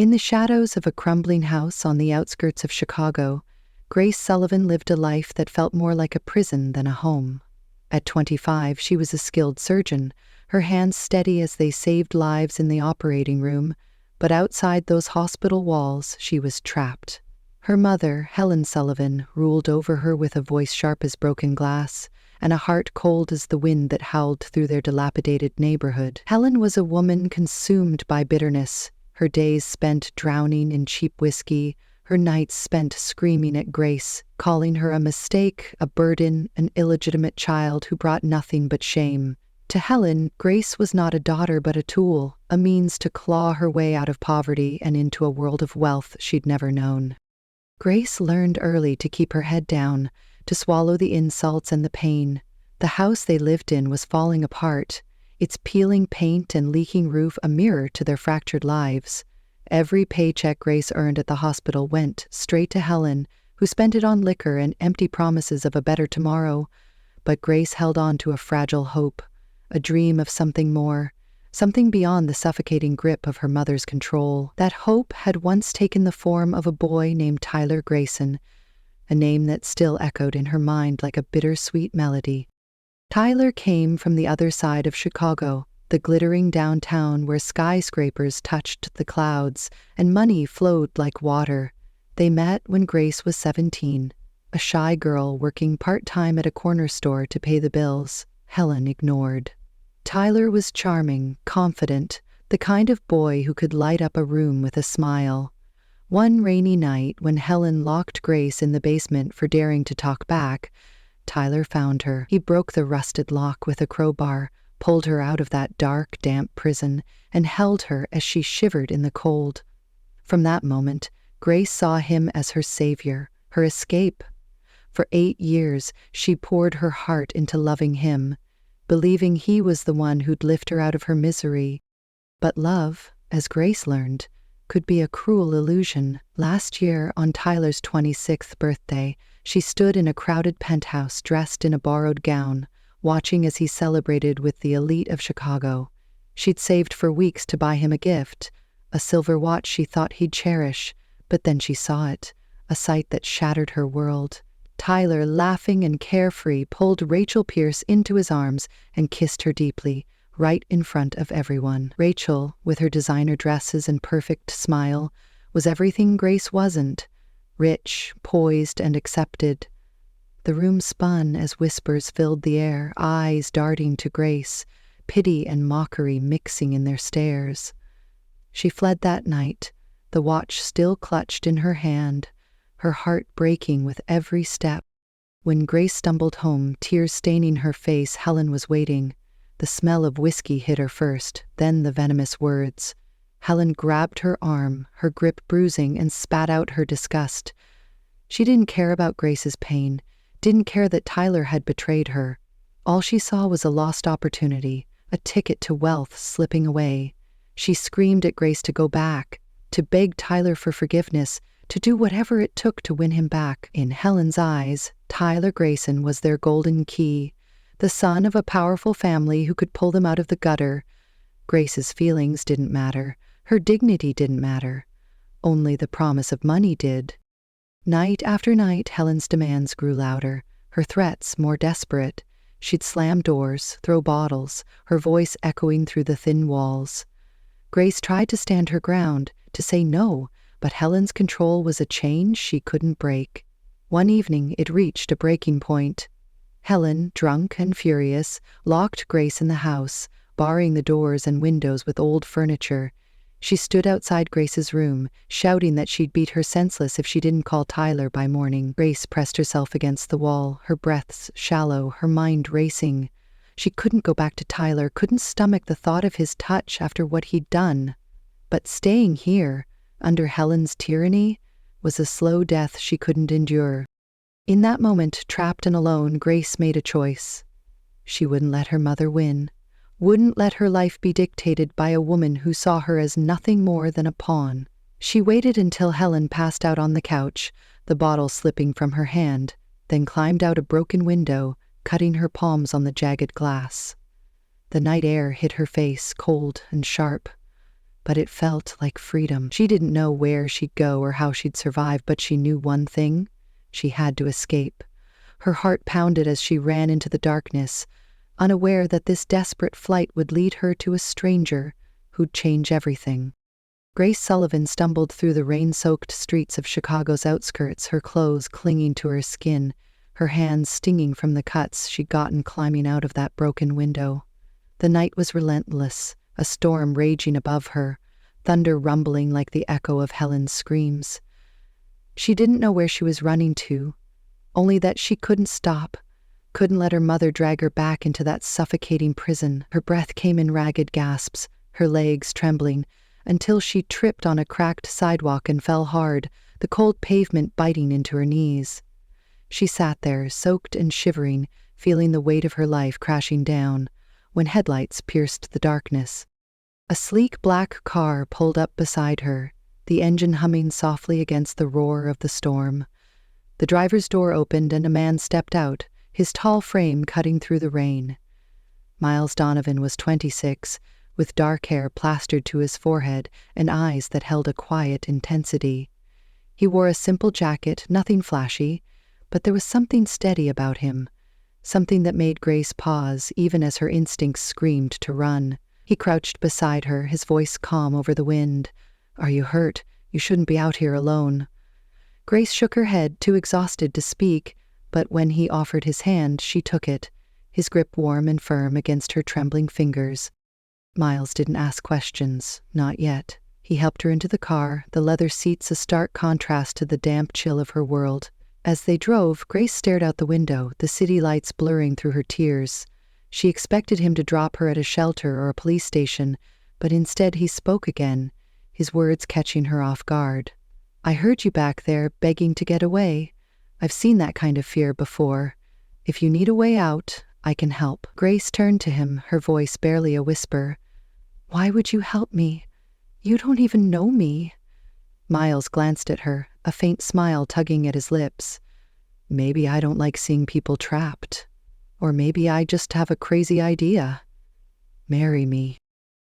In the shadows of a crumbling house on the outskirts of Chicago, Grace Sullivan lived a life that felt more like a prison than a home. At 25, she was a skilled surgeon, her hands steady as they saved lives in the operating room, but outside those hospital walls, she was trapped. Her mother, Helen Sullivan, ruled over her with a voice sharp as broken glass and a heart cold as the wind that howled through their dilapidated neighborhood. Helen was a woman consumed by bitterness, her days spent drowning in cheap whiskey, her nights spent screaming at Grace, calling her a mistake, a burden, an illegitimate child who brought nothing but shame. To Helen, Grace was not a daughter but a tool, a means to claw her way out of poverty and into a world of wealth she'd never known. Grace learned early to keep her head down, to swallow the insults and the pain. The house they lived in was falling apart, its peeling paint and leaking roof a mirror to their fractured lives. Every paycheck Grace earned at the hospital went straight to Helen, who spent it on liquor and empty promises of a better tomorrow. But Grace held on to a fragile hope, a dream of something more, something beyond the suffocating grip of her mother's control. That hope had once taken the form of a boy named Tyler Grayson, a name that still echoed in her mind like a bittersweet melody. Tyler came from the other side of Chicago, the glittering downtown where skyscrapers touched the clouds and money flowed like water. They met when Grace was 17, a shy girl working part-time at a corner store to pay the bills. Helen ignored. Tyler was charming, confident, the kind of boy who could light up a room with a smile. One rainy night, when Helen locked Grace in the basement for daring to talk back, Tyler found her. He broke the rusted lock with a crowbar, pulled her out of that dark, damp prison, and held her as she shivered in the cold. From that moment, Grace saw him as her savior, her escape. For 8 years, she poured her heart into loving him, believing he was the one who'd lift her out of her misery. But love, as Grace learned, could be a cruel illusion. Last year, on Tyler's 26th birthday, she stood in a crowded penthouse dressed in a borrowed gown, watching as he celebrated with the elite of Chicago. She'd saved for weeks to buy him a gift, a silver watch she thought he'd cherish, but then she saw it, a sight that shattered her world. Tyler, laughing and carefree, pulled Rachel Pierce into his arms and kissed her deeply, right in front of everyone. Rachel, with her designer dresses and perfect smile, was everything Grace wasn't: rich, poised, and accepted. The room spun as whispers filled the air, eyes darting to Grace, pity and mockery mixing in their stares. She fled that night, the watch still clutched in her hand, her heart breaking with every step. When Grace stumbled home, tears staining her face, Helen was waiting. The smell of whiskey hit her first, then the venomous words. Helen grabbed her arm, her grip bruising, and spat out her disgust. She didn't care about Grace's pain, didn't care that Tyler had betrayed her. All she saw was a lost opportunity, a ticket to wealth slipping away. She screamed at Grace to go back, to beg Tyler for forgiveness, to do whatever it took to win him back. In Helen's eyes, Tyler Grayson was their golden key, the son of a powerful family who could pull them out of the gutter. Grace's feelings didn't matter, her dignity didn't matter. Only the promise of money did. Night after night, Helen's demands grew louder, her threats more desperate. She'd slam doors, throw bottles, her voice echoing through the thin walls. Grace tried to stand her ground, to say no, but Helen's control was a chain she couldn't break. One evening, it reached a breaking point. Helen, drunk and furious, locked Grace in the house, barring the doors and windows with old furniture. She stood outside Grace's room, shouting that she'd beat her senseless if she didn't call Tyler by morning. Grace pressed herself against the wall, her breaths shallow, her mind racing. She couldn't go back to Tyler, couldn't stomach the thought of his touch after what he'd done. But staying here, under Helen's tyranny, was a slow death she couldn't endure. In that moment, trapped and alone, Grace made a choice. She wouldn't let her mother win. Wouldn't let her life be dictated by a woman who saw her as nothing more than a pawn. She waited until Helen passed out on the couch, the bottle slipping from her hand, then climbed out a broken window, cutting her palms on the jagged glass. The night air hit her face, cold and sharp. but it felt like freedom. She didn't know where she'd go or how she'd survive, but she knew one thing: she had to escape. Her heart pounded as she ran into the darkness, unaware that this desperate flight would lead her to a stranger who'd change everything. Grace Sullivan stumbled through the rain-soaked streets of Chicago's outskirts, her clothes clinging to her skin, her hands stinging from the cuts she'd gotten climbing out of that broken window. The night was relentless, a storm raging above her, thunder rumbling like the echo of Helen's screams. She didn't know where she was running to, only that she couldn't stop, couldn't let her mother drag her back into that suffocating prison. Her breath came in ragged gasps, her legs trembling, until she tripped on a cracked sidewalk and fell hard, the cold pavement biting into her knees. She sat there, soaked and shivering, feeling the weight of her life crashing down, when headlights pierced the darkness. A sleek black car pulled up beside her, the engine humming softly against the roar of the storm. The driver's door opened and a man stepped out, his tall frame cutting through the rain. Miles Donovan was 26, with dark hair plastered to his forehead and eyes that held a quiet intensity. He wore a simple jacket, nothing flashy, but there was something steady about him, something that made Grace pause even as her instincts screamed to run. He crouched beside her, his voice calm over the wind. "Are you hurt? You shouldn't be out here alone." Grace shook her head, too exhausted to speak, but when he offered his hand, she took it, his grip warm and firm against her trembling fingers. Miles didn't ask questions, not yet. He helped her into the car, the leather seats a stark contrast to the damp chill of her world. As they drove, Grace stared out the window, the city lights blurring through her tears. She expected him to drop her at a shelter or a police station, but instead he spoke again, his words catching her off guard. "I heard you back there, begging to get away. I've seen that kind of fear before. If you need a way out, I can help." Grace turned to him, her voice barely a whisper. "Why would you help me? You don't even know me." Miles glanced at her, a faint smile tugging at his lips. "Maybe I don't like seeing people trapped. Or maybe I just have a crazy idea. Marry me."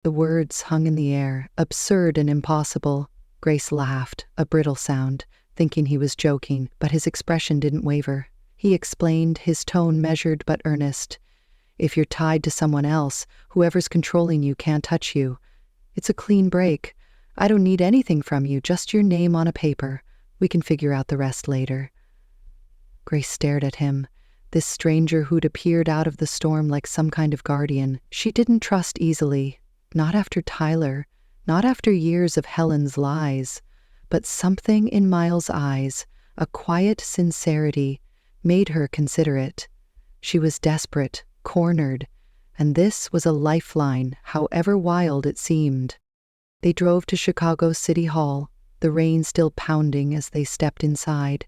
The words hung in the air, absurd and impossible. Grace laughed, a brittle sound, thinking he was joking, but his expression didn't waver. He explained, his tone measured but earnest. "If you're tied to someone else, whoever's controlling you can't touch you. It's a clean break. I don't need anything from you, just your name on a paper. We can figure out the rest later." Grace stared at him, this stranger who'd appeared out of the storm like some kind of guardian. She didn't trust easily, not after Tyler, not after years of Helen's lies, but something in Miles' eyes, a quiet sincerity, made her consider it. She was desperate, cornered, and this was a lifeline, however wild it seemed. They drove to Chicago City Hall, the rain still pounding as they stepped inside.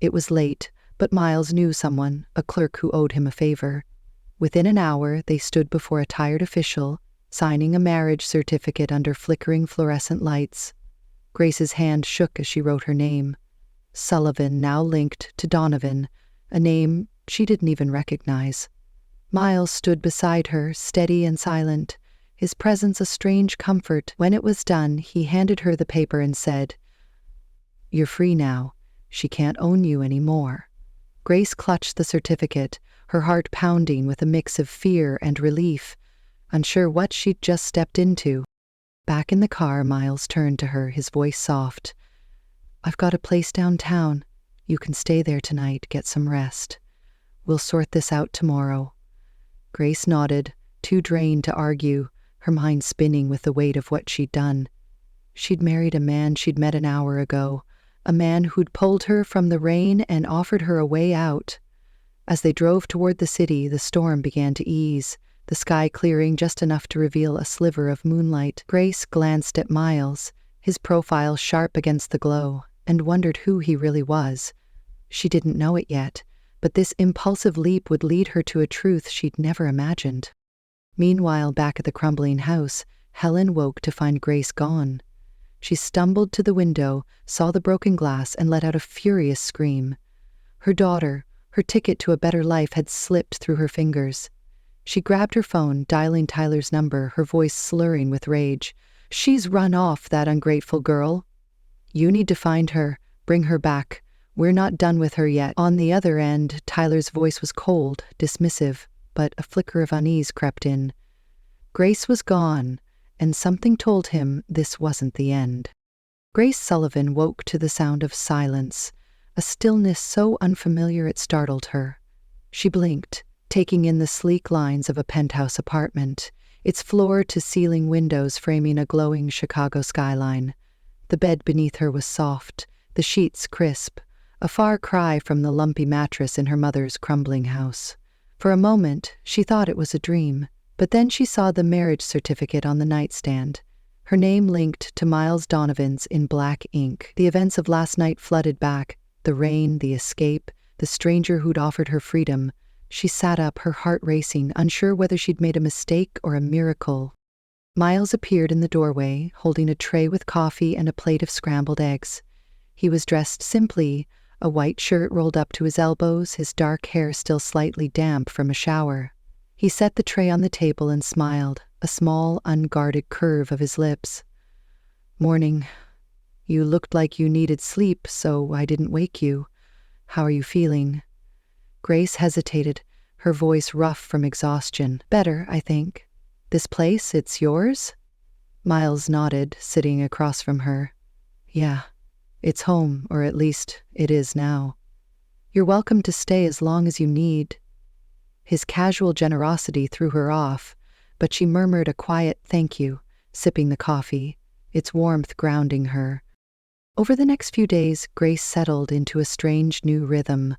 It was late, but Miles knew someone, a clerk who owed him a favor. Within an hour, they stood before a tired official, signing a marriage certificate under flickering fluorescent lights. Grace's hand shook as she wrote her name. Sullivan, now linked to Donovan, a name she didn't even recognize. Miles stood beside her, steady and silent, his presence a strange comfort. When it was done, he handed her the paper and said, "You're free now. She can't own you anymore." Grace clutched the certificate, her heart pounding with a mix of fear and relief, unsure what she'd just stepped into. Back in the car, Miles turned to her, his voice soft. "I've got a place downtown. You can stay there tonight, get some rest. We'll sort this out tomorrow." Grace nodded, too drained to argue, her mind spinning with the weight of what she'd done. She'd married a man she'd met an hour ago, a man who'd pulled her from the rain and offered her a way out. As they drove toward the city, the storm began to ease, the sky clearing just enough to reveal a sliver of moonlight. Grace glanced at Miles, his profile sharp against the glow, and wondered who he really was. She didn't know it yet, but this impulsive leap would lead her to a truth she'd never imagined. Meanwhile, back at the crumbling house, Helen woke to find Grace gone. She stumbled to the window, saw the broken glass, and let out a furious scream. Her daughter, her ticket to a better life, had slipped through her fingers. She grabbed her phone, dialing Tyler's number, her voice slurring with rage. She's run off, that ungrateful girl. You need to find her, bring her back. We're not done with her yet." On the other end, Tyler's voice was cold, dismissive, but a flicker of unease crept in. Grace was gone, and something told him this wasn't the end. Grace Sullivan woke to the sound of silence, a stillness so unfamiliar it startled her. She blinked, taking in the sleek lines of a penthouse apartment, its floor-to-ceiling windows framing a glowing Chicago skyline. The bed beneath her was soft, the sheets crisp, a far cry from the lumpy mattress in her mother's crumbling house. For a moment, she thought it was a dream, but then she saw the marriage certificate on the nightstand, her name linked to Miles Donovan's in black ink. The events of last night flooded back, the rain, the escape, the stranger who'd offered her freedom. She sat up, her heart racing, unsure whether she'd made a mistake or a miracle. Miles appeared in the doorway, holding a tray with coffee and a plate of scrambled eggs. He was dressed simply, a white shirt rolled up to his elbows, his dark hair still slightly damp from a shower. He set the tray on the table and smiled, a small, unguarded curve of his lips. "Morning. You looked like you needed sleep, so I didn't wake you. How are you feeling?" Grace hesitated, her voice rough from exhaustion. "Better, I think. This place, it's yours?" Miles nodded, sitting across from her. "Yeah, it's home, or at least it is now. You're welcome to stay as long as you need." His casual generosity threw her off, but she murmured a quiet thank you, sipping the coffee, its warmth grounding her. Over the next few days, Grace settled into a strange new rhythm.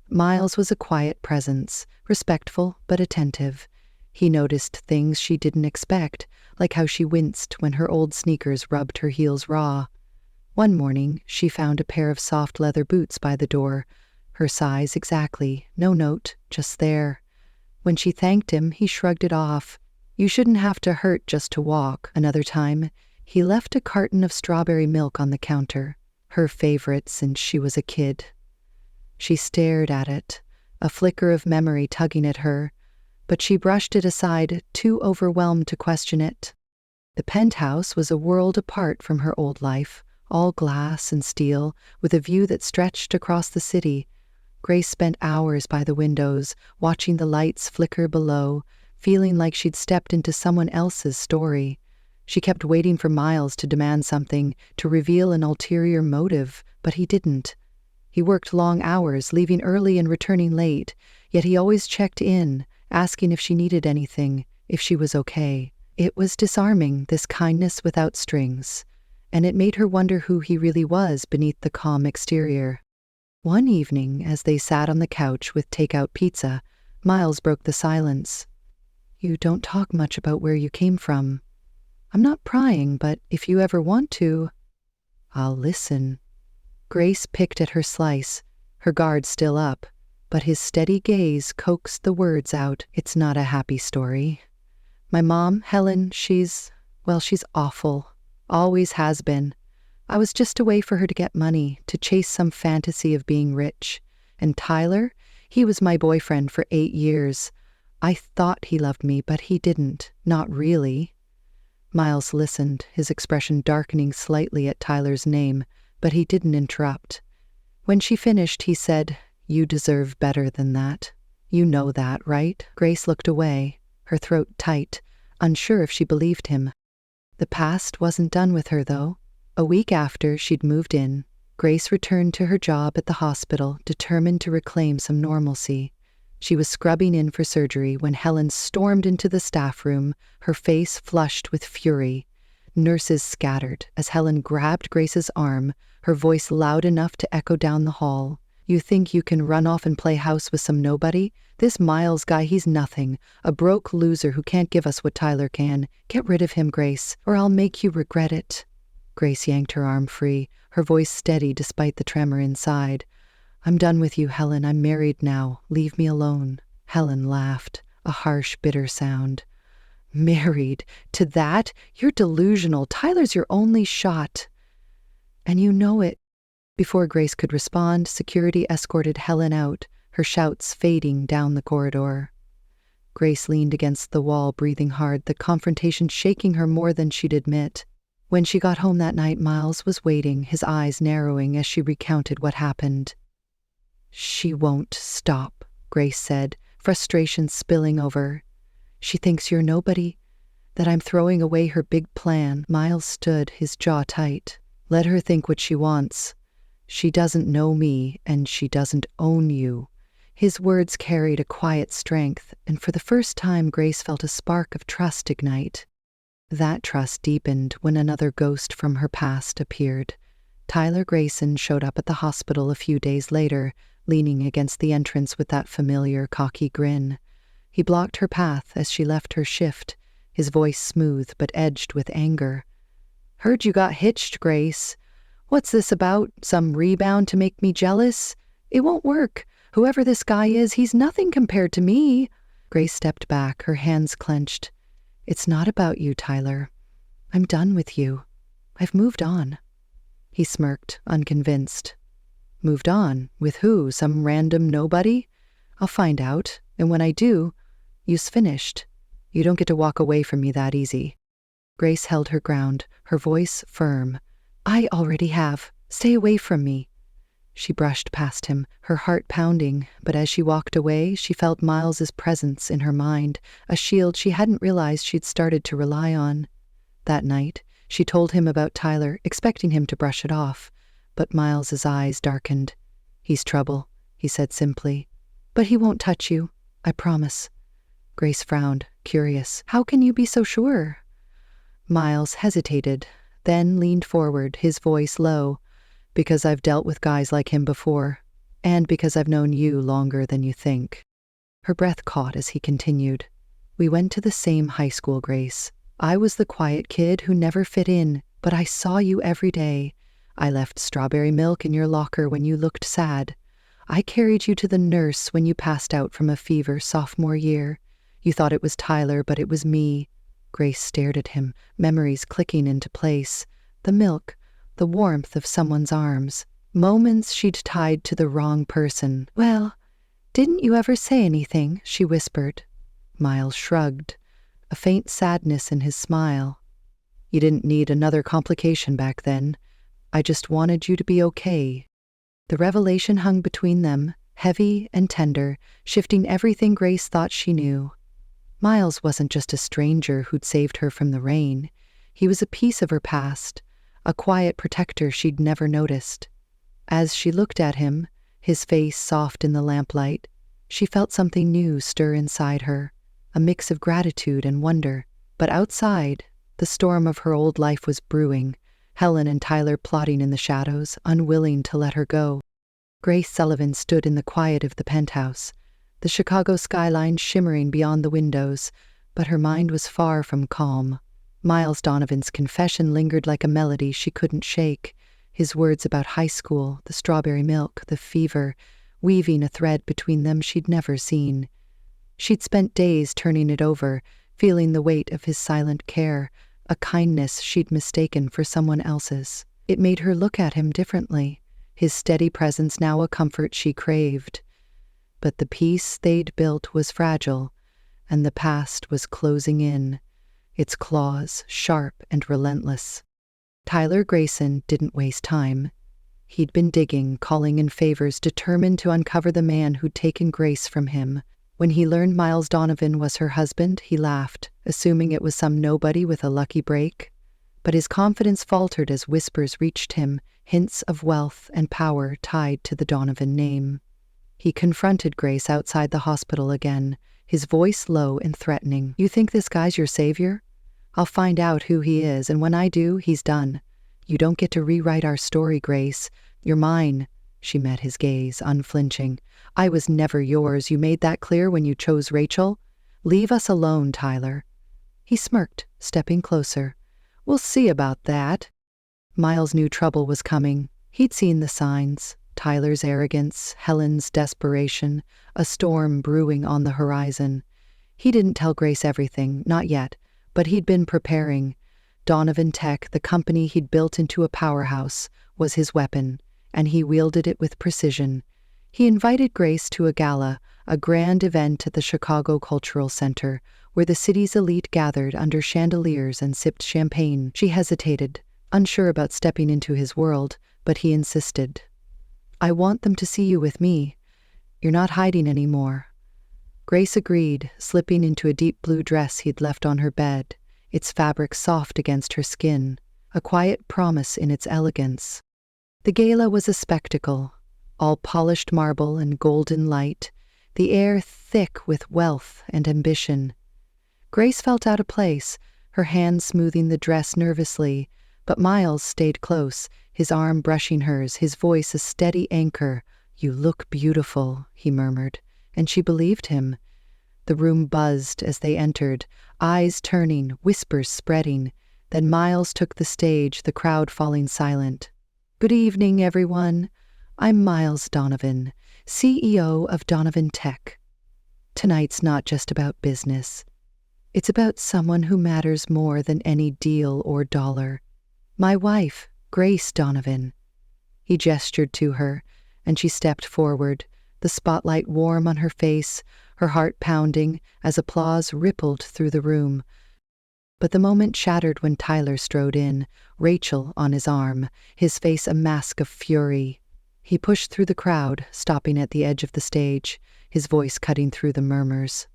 Miles was a quiet presence, respectful but attentive. He noticed things she didn't expect, like how she winced when her old sneakers rubbed her heels raw. One morning, she found a pair of soft leather boots by the door, her size exactly, no note, just there. When she thanked him, he shrugged it off. "You shouldn't have to hurt just to walk." Another time, he left a carton of strawberry milk on the counter, her favorite since she was a kid. She stared at it, a flicker of memory tugging at her, but she brushed it aside, too overwhelmed to question it. The penthouse was a world apart from her old life, all glass and steel, with a view that stretched across the city. Grace spent hours by the windows, watching the lights flicker below, feeling like she'd stepped into someone else's story. She kept waiting for Miles to demand something, to reveal an ulterior motive, but he didn't. He worked long hours, leaving early and returning late, yet he always checked in, asking if she needed anything, if she was okay. It was disarming, this kindness without strings, and it made her wonder who he really was beneath the calm exterior. One evening, as they sat on the couch with takeout pizza, Miles broke the silence. "You don't talk much about where you came from. I'm not prying, but if you ever want to, I'll listen." Grace picked at her slice, her guard still up, but his steady gaze coaxed the words out. "It's not a happy story. My mom, Helen, she's awful. Always has been. I was just a way for her to get money, to chase some fantasy of being rich. And Tyler, he was my boyfriend for 8 years. I thought he loved me, but he didn't. Not really." Miles listened, his expression darkening slightly at Tyler's name, but he didn't interrupt. When she finished, he said, "You deserve better than that. You know that, right?" Grace looked away, her throat tight, unsure if she believed him. The past wasn't done with her, though. A week after she'd moved in, Grace returned to her job at the hospital, determined to reclaim some normalcy. She was scrubbing in for surgery when Helen stormed into the staff room, her face flushed with fury. Nurses scattered as Helen grabbed Grace's arm, her voice loud enough to echo down the hall. "You think you can run off and play house with some nobody? This Miles guy, he's nothing. A broke loser who can't give us what Tyler can. Get rid of him, Grace, or I'll make you regret it." Grace yanked her arm free, her voice steady despite the tremor inside. "I'm done with you, Helen. I'm married now. Leave me alone." Helen laughed, a harsh, bitter sound. "Married? To that? You're delusional. Tyler's your only shot. And you know it." Before Grace could respond, security escorted Helen out, her shouts fading down the corridor. Grace leaned against the wall, breathing hard, the confrontation shaking her more than she'd admit. When she got home that night, Miles was waiting, his eyes narrowing as she recounted what happened. "She won't stop," Grace said, frustration spilling over. "She thinks you're nobody, that I'm throwing away her big plan." Miles stood, his jaw tight. "Let her think what she wants. She doesn't know me, and she doesn't own you." His words carried a quiet strength, and for the first time Grace felt a spark of trust ignite. That trust deepened when another ghost from her past appeared. Tyler Grayson showed up at the hospital a few days later, leaning against the entrance with that familiar, cocky grin. He blocked her path as she left her shift, his voice smooth but edged with anger. "Heard you got hitched, Grace. What's this about? Some rebound to make me jealous? It won't work. Whoever this guy is, he's nothing compared to me." Grace stepped back, her hands clenched. "It's not about you, Tyler. I'm done with you. I've moved on." He smirked, unconvinced. "Moved on? With who? Some random nobody? I'll find out, and when I do, you's finished. You don't get to walk away from me that easy." Grace held her ground, her voice firm. "I already have. Stay away from me." She brushed past him, her heart pounding, but as she walked away, she felt Miles's presence in her mind, a shield she hadn't realized she'd started to rely on. That night, she told him about Tyler, expecting him to brush it off, but Miles's eyes darkened. "He's trouble," he said simply. "But he won't touch you, I promise." Grace frowned, curious. "How can you be so sure?" Miles hesitated, then leaned forward, his voice low. "Because I've dealt with guys like him before, and because I've known you longer than you think." Her breath caught as he continued. "We went to the same high school, Grace. I was the quiet kid who never fit in, but I saw you every day. I left strawberry milk in your locker when you looked sad. I carried you to the nurse when you passed out from a fever sophomore year. You thought it was Tyler, but it was me." Grace stared at him, memories clicking into place. The milk, the warmth of someone's arms, moments she'd tied to the wrong person. "Well, didn't you ever say anything?" she whispered. Miles shrugged, a faint sadness in his smile. "You didn't need another complication back then. I just wanted you to be okay." The revelation hung between them, heavy and tender, shifting everything Grace thought she knew. Miles wasn't just a stranger who'd saved her from the rain. He was a piece of her past, a quiet protector she'd never noticed. As she looked at him, his face soft in the lamplight, she felt something new stir inside her, a mix of gratitude and wonder. But outside, the storm of her old life was brewing, Helen and Tyler plotting in the shadows, unwilling to let her go. Grace Sullivan stood in the quiet of the penthouse, the Chicago skyline shimmering beyond the windows, but her mind was far from calm. Miles Donovan's confession lingered like a melody she couldn't shake, his words about high school, the strawberry milk, the fever, weaving a thread between them she'd never seen. She'd spent days turning it over, feeling the weight of his silent care, a kindness she'd mistaken for someone else's. It made her look at him differently, his steady presence now a comfort she craved. But the peace they'd built was fragile, and the past was closing in, its claws sharp and relentless. Tyler Grayson didn't waste time. He'd been digging, calling in favors, determined to uncover the man who'd taken Grace from him. When he learned Miles Donovan was her husband, he laughed, assuming it was some nobody with a lucky break. But his confidence faltered as whispers reached him, hints of wealth and power tied to the Donovan name. He confronted Grace outside the hospital again, his voice low and threatening. "You think this guy's your savior? I'll find out who he is, and when I do, he's done. You don't get to rewrite our story, Grace. You're mine." She met his gaze, unflinching. "I was never yours. You made that clear when you chose Rachel. Leave us alone, Tyler." He smirked, stepping closer. "We'll see about that." Miles knew trouble was coming. He'd seen the signs. Tyler's arrogance, Helen's desperation, a storm brewing on the horizon. He didn't tell Grace everything, not yet, but he'd been preparing. Donovan Tech, the company he'd built into a powerhouse, was his weapon, and he wielded it with precision. He invited Grace to a gala, a grand event at the Chicago Cultural Center, where the city's elite gathered under chandeliers and sipped champagne. She hesitated, unsure about stepping into his world, but he insisted. "I want them to see you with me. You're not hiding anymore." Grace agreed, slipping into a deep blue dress he'd left on her bed, its fabric soft against her skin, a quiet promise in its elegance. The gala was a spectacle, all polished marble and golden light, the air thick with wealth and ambition. Grace felt out of place, her hand smoothing the dress nervously, but Miles stayed close, his arm brushing hers, his voice a steady anchor. "You look beautiful," he murmured, and she believed him. The room buzzed as they entered, eyes turning, whispers spreading. Then Miles took the stage, the crowd falling silent. "Good evening, everyone. I'm Miles Donovan, CEO of Donovan Tech. Tonight's not just about business. It's about someone who matters more than any deal or dollar. My wife, Grace Donovan." He gestured to her, and she stepped forward, the spotlight warm on her face, her heart pounding as applause rippled through the room. But the moment shattered when Tyler strode in, Rachel on his arm, his face a mask of fury. He pushed through the crowd, stopping at the edge of the stage, his voice cutting through the murmurs.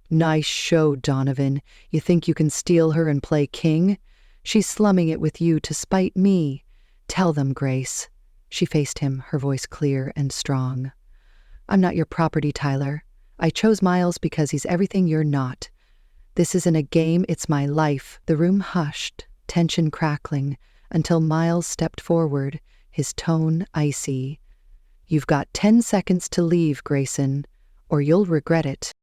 "Nice show, Donovan. You think you can steal her and play king? She's slumming it with you to spite me. Tell them, Grace." She faced him, her voice clear and strong. "I'm not your property, Tyler. I chose Miles because he's everything you're not. This isn't a game, it's my life." The room hushed, tension crackling, until Miles stepped forward, his tone icy. "You've got 10 seconds to leave, Grayson, or you'll regret it."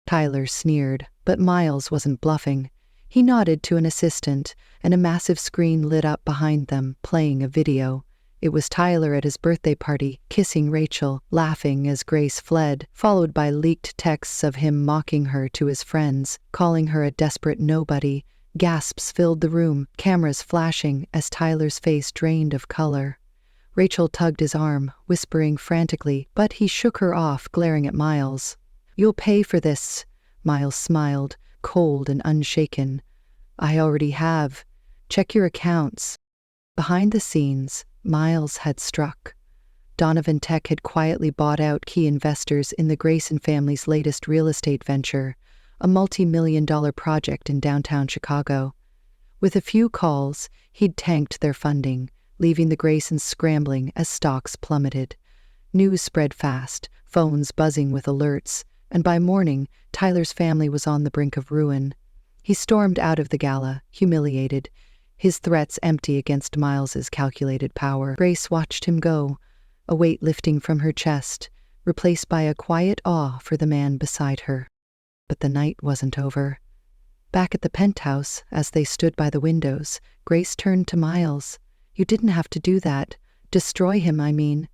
Tyler sneered, but Miles wasn't bluffing. He nodded to an assistant, and a massive screen lit up behind them, playing a video. It was Tyler at his birthday party, kissing Rachel, laughing as Grace fled, followed by leaked texts of him mocking her to his friends, calling her a desperate nobody. Gasps filled the room, cameras flashing as Tyler's face drained of color. Rachel tugged his arm, whispering frantically, but he shook her off, glaring at Miles. "You'll pay for this." Miles smiled, cold and unshaken. "I already have. Check your accounts." Behind the scenes, Miles had struck. Donovan Tech had quietly bought out key investors in the Grayson family's latest real estate venture, a multi-million-dollar project in downtown Chicago. With a few calls, he'd tanked their funding, leaving the Graysons scrambling as stocks plummeted. News spread fast, phones buzzing with alerts, and by morning, Tyler's family was on the brink of ruin. He stormed out of the gala, humiliated, his threats empty against Miles's calculated power. Grace watched him go, a weight lifting from her chest, replaced by a quiet awe for the man beside her. But the night wasn't over. Back at the penthouse, as they stood by the windows, Grace turned to Miles. "You didn't have to do that. Destroy him, I mean."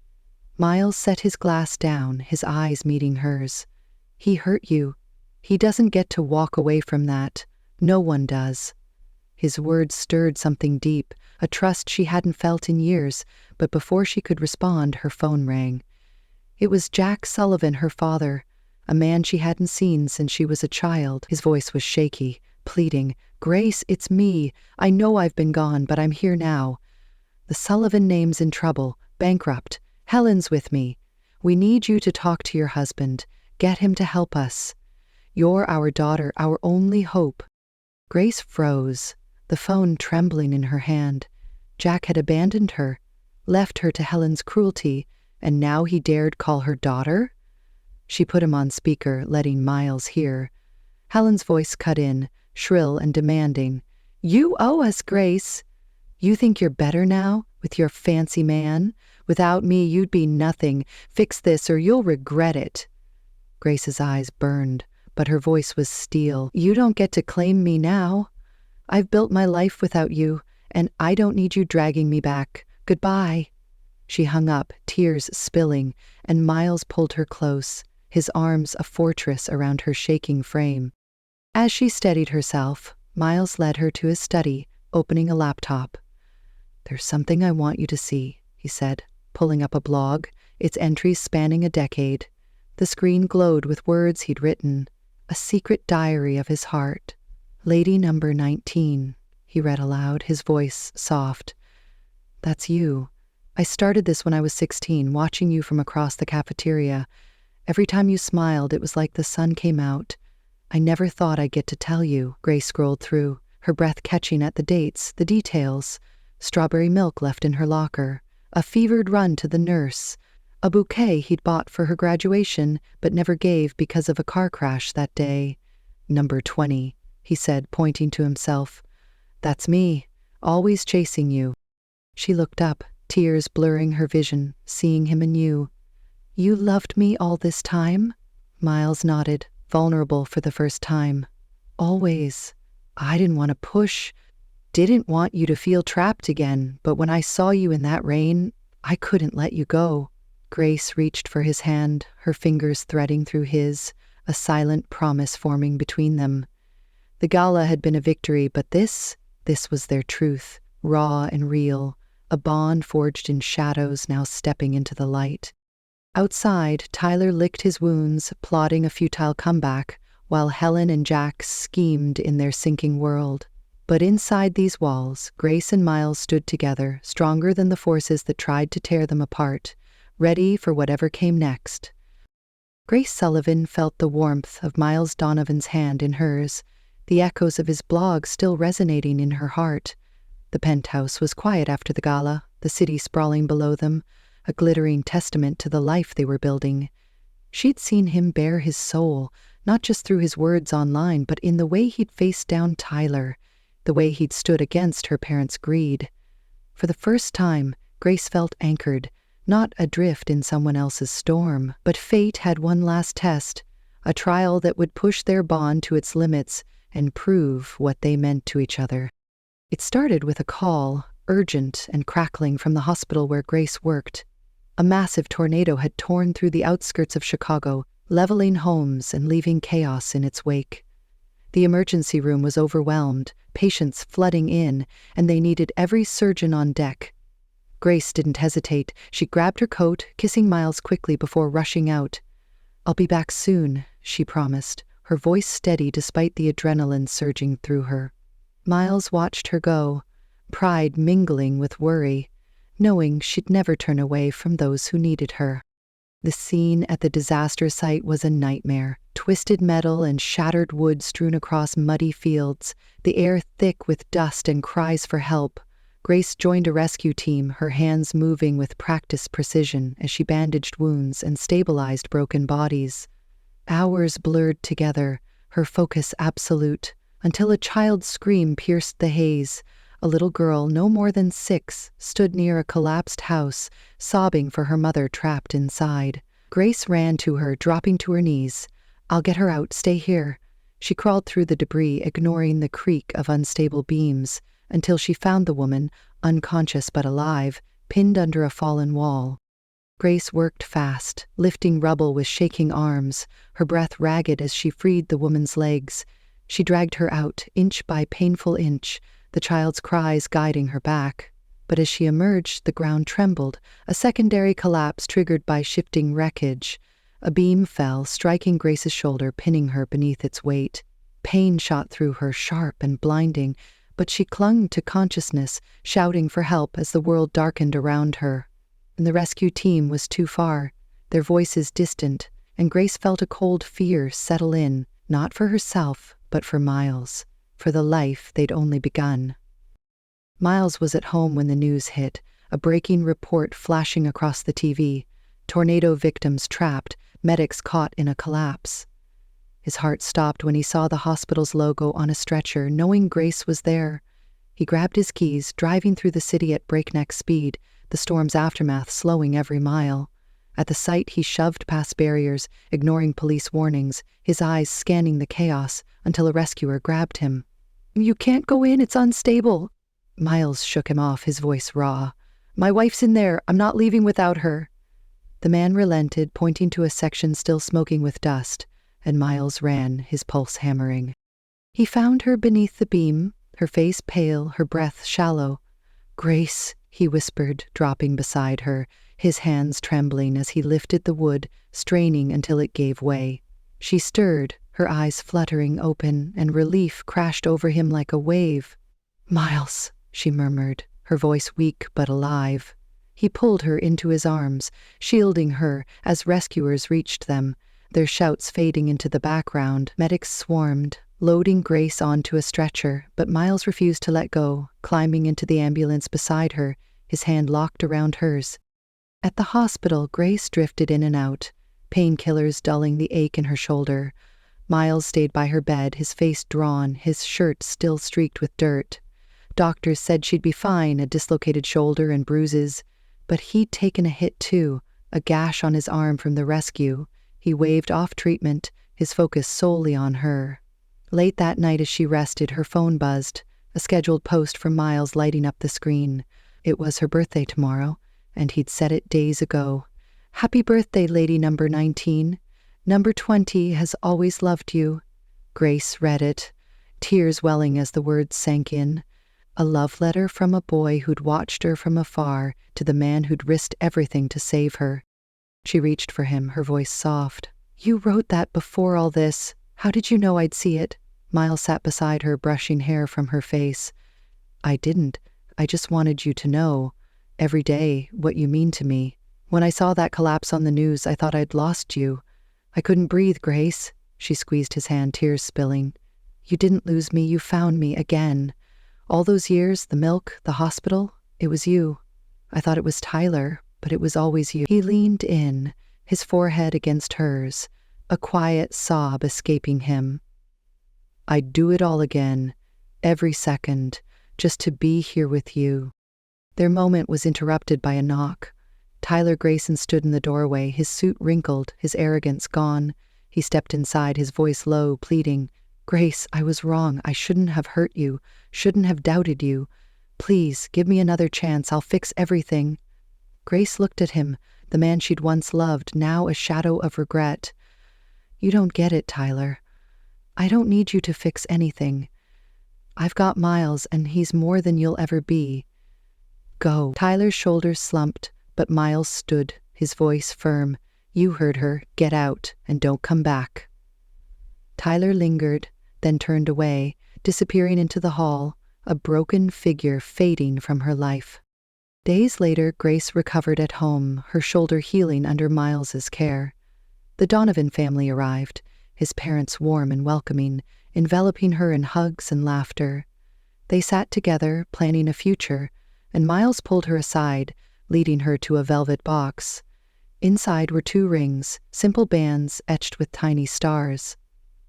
Miles set his glass down, his eyes meeting hers. "He hurt you. He doesn't get to walk away from that. No one does." His words stirred something deep, a trust she hadn't felt in years, but before she could respond, her phone rang. It was Jack Sullivan, her father, a man she hadn't seen since she was a child. His voice was shaky, pleading, "Grace, it's me. I know I've been gone, but I'm here now. The Sullivan name's in trouble, bankrupt. Helen's with me. We need you to talk to your husband. Get him to help us. You're our daughter, our only hope." Grace froze, the phone trembling in her hand. Jack had abandoned her, left her to Helen's cruelty, and now he dared call her daughter? She put him on speaker, letting Miles hear. Helen's voice cut in, shrill and demanding. "You owe us, Grace. You think you're better now, with your fancy man? Without me, you'd be nothing. Fix this or you'll regret it." Grace's eyes burned, but her voice was steel. "You don't get to claim me now. I've built my life without you, and I don't need you dragging me back. Goodbye." She hung up, tears spilling, and Miles pulled her close, his arms a fortress around her shaking frame. As she steadied herself, Miles led her to his study, opening a laptop. "There's something I want you to see," he said, pulling up a blog, its entries spanning a decade. The screen glowed with words he'd written, a secret diary of his heart. "Lady number 19, he read aloud, his voice soft. "That's you. I started this when I was 16, watching you from across the cafeteria. Every time you smiled, it was like the sun came out. I never thought I'd get to tell you." Grace scrolled through, her breath catching at the dates, the details. Strawberry milk left in her locker, a fevered run to the nurse, a bouquet he'd bought for her graduation but never gave because of a car crash that day. "Number 20, he said, pointing to himself. "That's me, always chasing you." She looked up, tears blurring her vision, seeing him anew. "You loved me all this time?" Miles nodded, vulnerable for the first time. "Always. I didn't want to push, didn't want you to feel trapped again, but when I saw you in that rain, I couldn't let you go." Grace reached for his hand, her fingers threading through his, a silent promise forming between them. The gala had been a victory, but this was their truth, raw and real, a bond forged in shadows now stepping into the light. Outside, Tyler licked his wounds, plotting a futile comeback, while Helen and Jack schemed in their sinking world. But inside these walls, Grace and Miles stood together, stronger than the forces that tried to tear them apart, ready for whatever came next. Grace Sullivan felt the warmth of Miles Donovan's hand in hers, the echoes of his blog still resonating in her heart. The penthouse was quiet after the gala, the city sprawling below them, a glittering testament to the life they were building. She'd seen him bare his soul, not just through his words online, but in the way he'd faced down Tyler, the way he'd stood against her parents' greed. For the first time, Grace felt anchored, not adrift in someone else's storm, but fate had one last test, a trial that would push their bond to its limits and prove what they meant to each other. It started with a call, urgent and crackling, from the hospital where Grace worked. A massive tornado had torn through the outskirts of Chicago, leveling homes and leaving chaos in its wake. The emergency room was overwhelmed, patients flooding in, and they needed every surgeon on deck. Grace didn't hesitate. She grabbed her coat, kissing Miles quickly before rushing out. "I'll be back soon," she promised, her voice steady despite the adrenaline surging through her. Miles watched her go, pride mingling with worry, knowing she'd never turn away from those who needed her. The scene at the disaster site was a nightmare. Twisted metal and shattered wood strewn across muddy fields, the air thick with dust and cries for help. Grace joined a rescue team, her hands moving with practiced precision as she bandaged wounds and stabilized broken bodies. Hours blurred together, her focus absolute, until a child's scream pierced the haze. A little girl, no more than 6, stood near a collapsed house, sobbing for her mother trapped inside. Grace ran to her, dropping to her knees. "I'll get her out, stay here." She crawled through the debris, ignoring the creak of unstable beams, until she found the woman, unconscious but alive, pinned under a fallen wall. Grace worked fast, lifting rubble with shaking arms, her breath ragged as she freed the woman's legs. She dragged her out, inch by painful inch, the child's cries guiding her back. But as she emerged, the ground trembled, a secondary collapse triggered by shifting wreckage. A beam fell, striking Grace's shoulder, pinning her beneath its weight. Pain shot through her, sharp and blinding, but she clung to consciousness, shouting for help as the world darkened around her. And the rescue team was too far, their voices distant, and Grace felt a cold fear settle in, not for herself, but for Miles, for the life they'd only begun. Miles was at home when the news hit, a breaking report flashing across the TV. Tornado victims trapped, medics caught in a collapse. His heart stopped when he saw the hospital's logo on a stretcher, knowing Grace was there. He grabbed his keys, driving through the city at breakneck speed, the storm's aftermath slowing every mile. At the site, he shoved past barriers, ignoring police warnings, his eyes scanning the chaos, until a rescuer grabbed him. "You can't go in, it's unstable." Miles shook him off, his voice raw. "My wife's in there, I'm not leaving without her." The man relented, pointing to a section still smoking with dust, and Miles ran, his pulse hammering. He found her beneath the beam, her face pale, her breath shallow. "Grace," he whispered, dropping beside her, his hands trembling as he lifted the wood, straining until it gave way. She stirred, her eyes fluttering open, and relief crashed over him like a wave. "Miles," she murmured, her voice weak but alive. He pulled her into his arms, shielding her as rescuers reached them, their shouts fading into the background. Medics swarmed, loading Grace onto a stretcher, but Miles refused to let go, climbing into the ambulance beside her, his hand locked around hers. At the hospital, Grace drifted in and out, painkillers dulling the ache in her shoulder. Miles stayed by her bed, his face drawn, his shirt still streaked with dirt. Doctors said she'd be fine, a dislocated shoulder and bruises. But he'd taken a hit too, a gash on his arm from the rescue. He waved off treatment, his focus solely on her. Late that night as she rested, her phone buzzed, a scheduled post from Miles lighting up the screen. It was her birthday tomorrow, and he'd said it days ago. "Happy birthday, lady number 19. Number 20 has always loved you." Grace read it, tears welling as the words sank in. A love letter from a boy who'd watched her from afar to the man who'd risked everything to save her. She reached for him, her voice soft. "You wrote that before all this. How did you know I'd see it?" Miles sat beside her, brushing hair from her face. "I didn't. I just wanted you to know, every day, what you mean to me. When I saw that collapse on the news, I thought I'd lost you. I couldn't breathe, Grace." She squeezed his hand, tears spilling. "You didn't lose me, you found me again. All those years, the milk, the hospital, it was you. I thought it was Tyler, but it was always you." He leaned in, his forehead against hers, a quiet sob escaping him. "I'd do it all again, every second, just to be here with you." Their moment was interrupted by a knock. Tyler Grayson stood in the doorway, his suit wrinkled, his arrogance gone. He stepped inside, his voice low, pleading, "Grace, I was wrong. I shouldn't have hurt you, shouldn't have doubted you. Please, give me another chance. I'll fix everything." Grace looked at him, the man she'd once loved, now a shadow of regret. "You don't get it, Tyler. I don't need you to fix anything. I've got Miles, and he's more than you'll ever be. Go." Tyler's shoulders slumped, but Miles stood, his voice firm. "You heard her. Get out, and don't come back." Tyler lingered, then turned away, disappearing into the hall, a broken figure fading from her life. Days later, Grace recovered at home, her shoulder healing under Miles's care. The Donovan family arrived, his parents warm and welcoming, enveloping her in hugs and laughter. They sat together, planning a future, and Miles pulled her aside, leading her to a velvet box. Inside were 2 rings, simple bands etched with tiny stars.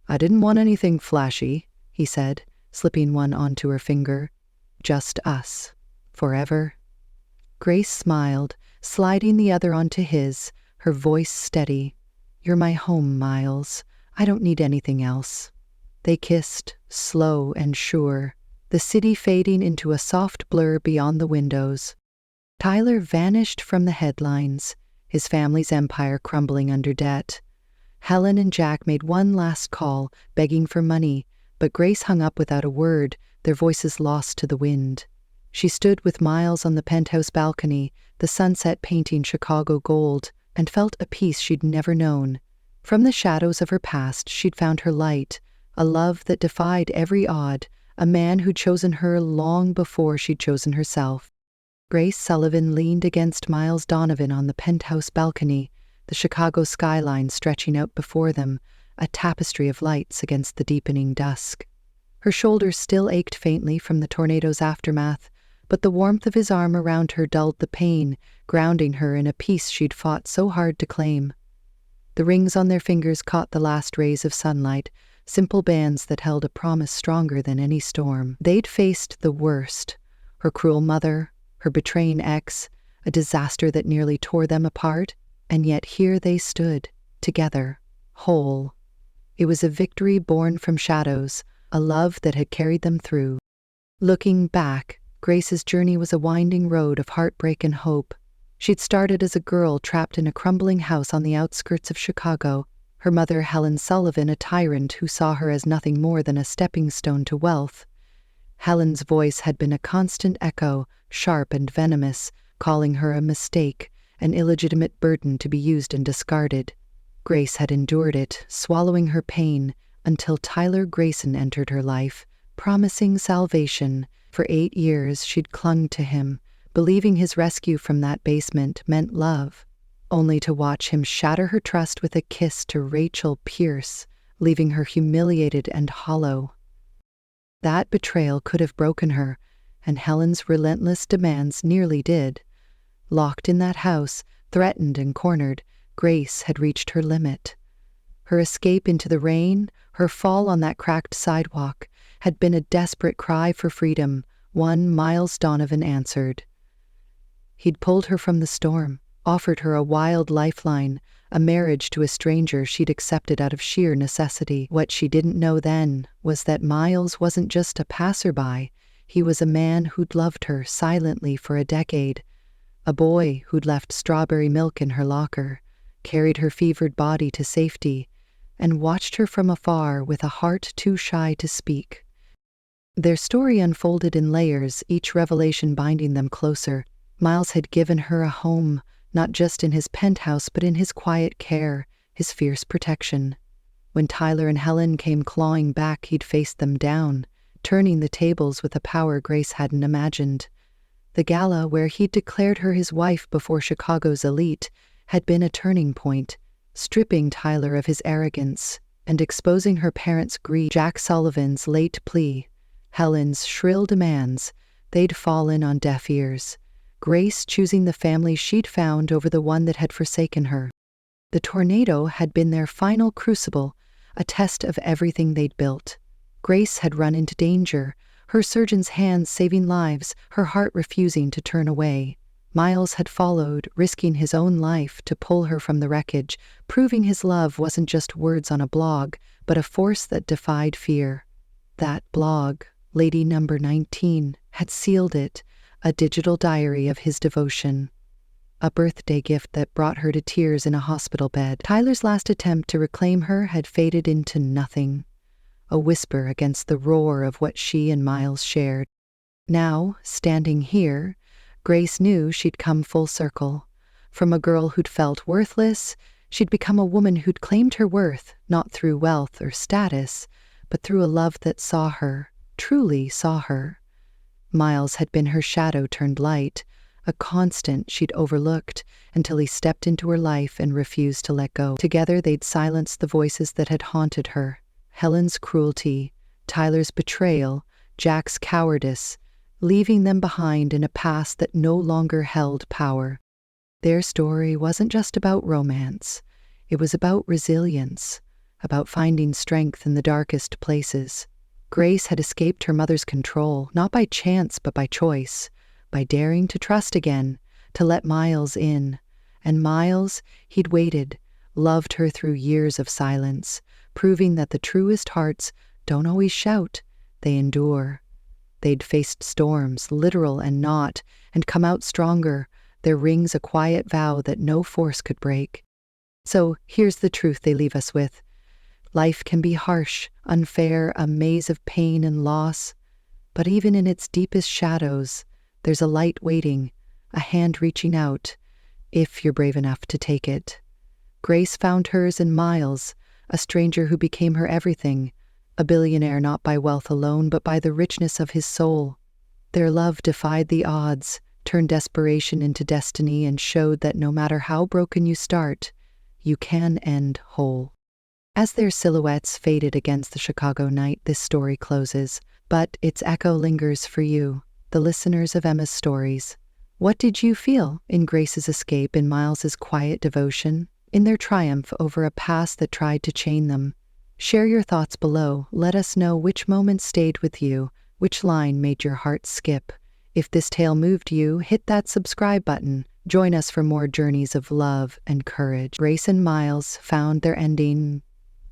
"I didn't want anything flashy," he said, slipping one onto her finger. "Just us. Forever." Grace smiled, sliding the other onto his, her voice steady. "You're my home, Miles. I don't need anything else." They kissed, slow and sure, the city fading into a soft blur beyond the windows. Tyler vanished from the headlines, his family's empire crumbling under debt. Helen and Jack made one last call, begging for money, but Grace hung up without a word, their voices lost to the wind. She stood with Miles on the penthouse balcony, the sunset painting Chicago gold, and felt a peace she'd never known. From the shadows of her past, she'd found her light, a love that defied every odd, a man who'd chosen her long before she'd chosen herself. Grace Sullivan leaned against Miles Donovan on the penthouse balcony, the Chicago skyline stretching out before them, a tapestry of lights against the deepening dusk. Her shoulders still ached faintly from the tornado's aftermath, but the warmth of his arm around her dulled the pain, grounding her in a peace she'd fought so hard to claim. The rings on their fingers caught the last rays of sunlight, simple bands that held a promise stronger than any storm. They'd faced the worst, her cruel mother, her betraying ex, a disaster that nearly tore them apart, and yet here they stood, together, whole. It was a victory born from shadows, a love that had carried them through. Looking back, Grace's journey was a winding road of heartbreak and hope. She'd started as a girl trapped in a crumbling house on the outskirts of Chicago, her mother Helen Sullivan a tyrant who saw her as nothing more than a stepping stone to wealth. Helen's voice had been a constant echo, sharp and venomous, calling her a mistake, an illegitimate burden to be used and discarded. Grace had endured it, swallowing her pain, until Tyler Grayson entered her life, promising salvation. For 8 years she'd clung to him, believing his rescue from that basement meant love, only to watch him shatter her trust with a kiss to Rachel Pierce, leaving her humiliated and hollow. That betrayal could have broken her, and Helen's relentless demands nearly did. Locked in that house, threatened and cornered, Grace had reached her limit. Her escape into the rain, her fall on that cracked sidewalk, had been a desperate cry for freedom, one Miles Donovan answered. He'd pulled her from the storm, offered her a wild lifeline, a marriage to a stranger she'd accepted out of sheer necessity. What she didn't know then was that Miles wasn't just a passerby, he was a man who'd loved her silently for a decade, a boy who'd left strawberry milk in her locker, carried her fevered body to safety, and watched her from afar with a heart too shy to speak. Their story unfolded in layers, each revelation binding them closer. Miles had given her a home, not just in his penthouse but in his quiet care, his fierce protection. When Tyler and Helen came clawing back, he'd faced them down, turning the tables with a power Grace hadn't imagined. The gala, where he'd declared her his wife before Chicago's elite, had been a turning point, stripping Tyler of his arrogance and exposing her parents' greed. Jack Sullivan's late plea, Helen's shrill demands, they'd fallen on deaf ears. Grace choosing the family she'd found over the one that had forsaken her. The tornado had been their final crucible, a test of everything they'd built. Grace had run into danger, her surgeon's hands saving lives, her heart refusing to turn away. Miles had followed, risking his own life to pull her from the wreckage, proving his love wasn't just words on a blog, but a force that defied fear. That blog, Lady Number 19, had sealed it, a digital diary of his devotion. A birthday gift that brought her to tears in a hospital bed. Tyler's last attempt to reclaim her had faded into nothing, a whisper against the roar of what she and Miles shared. Now, standing here, Grace knew she'd come full circle. From a girl who'd felt worthless, she'd become a woman who'd claimed her worth, not through wealth or status, but through a love that saw her, truly saw her. Miles had been her shadow turned light, a constant she'd overlooked until he stepped into her life and refused to let go. Together they'd silenced the voices that had haunted her. Helen's cruelty, Tyler's betrayal, Jack's cowardice, leaving them behind in a past that no longer held power. Their story wasn't just about romance. It was about resilience, about finding strength in the darkest places. Grace had escaped her mother's control, not by chance but by choice, by daring to trust again, to let Miles in. And Miles, he'd waited, loved her through years of silence, proving that the truest hearts don't always shout, they endure. They'd faced storms, literal and not, and come out stronger, their rings a quiet vow that no force could break. So here's the truth they leave us with. Life can be harsh, unfair, a maze of pain and loss, but even in its deepest shadows, there's a light waiting, a hand reaching out, if you're brave enough to take it. Grace found hers in Miles, a stranger who became her everything, a billionaire not by wealth alone but by the richness of his soul. Their love defied the odds, turned desperation into destiny, and showed that no matter how broken you start, you can end whole. As their silhouettes faded against the Chicago night, this story closes, but its echo lingers for you, the listeners of Emma's stories. What did you feel in Grace's escape, in Miles's quiet devotion, in their triumph over a past that tried to chain them? Share your thoughts below. Let us know which moment stayed with you, which line made your heart skip. If this tale moved you, hit that subscribe button. Join us for more journeys of love and courage. Grace and Miles found their ending,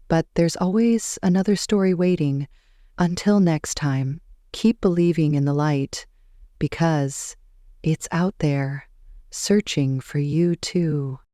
but there's always another story waiting. Until next time, keep believing in the light, because it's out there, searching for you too.